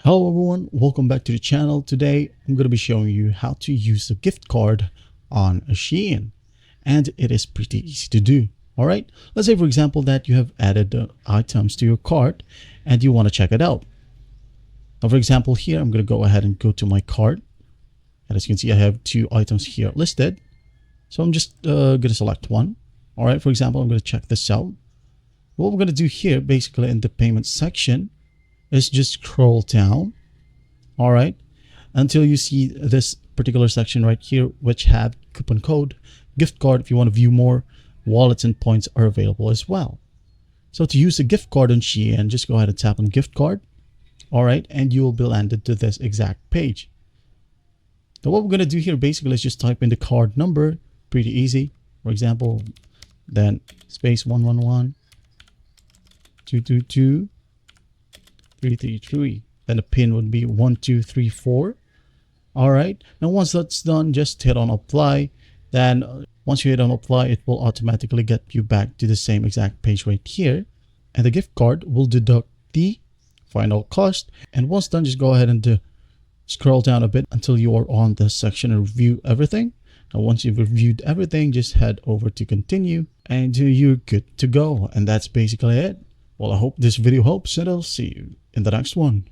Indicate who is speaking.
Speaker 1: Hello everyone, welcome back to the channel. Today I'm going to be showing you how to use a gift card on SHEIN, and it is pretty easy to do. Alright, let's say for example that you have added items to your cart and you want to check it out. Now for example here I'm going to go ahead and go to my cart, and as you can see I have two items here listed. So I'm just going to select one. Alright, for example I'm going to check this out. What we're going to do here basically in the payment section is just scroll down, all right, until you see this particular section right here, which have coupon code, gift card. If you want to view more, wallets and points are available as well. So to use a gift card on SHEIN, just go ahead and tap on gift card, all right, and you will be landed to this exact page. Now what we're going to do here basically is just type in the card number. Pretty easy. For example, then space 111 222 333. Then the pin would be 1234. All right, now once that's done, just hit on apply. Then once you hit on apply, it will automatically get you back to the same exact page right here, and the gift card will deduct the final cost. And once done, just go ahead and scroll down a bit until you are on this section and review everything. Now once you've reviewed everything, just head over to continue and you're good to go. And that's basically it. Well, I hope this video helps, and I'll see you in the next one.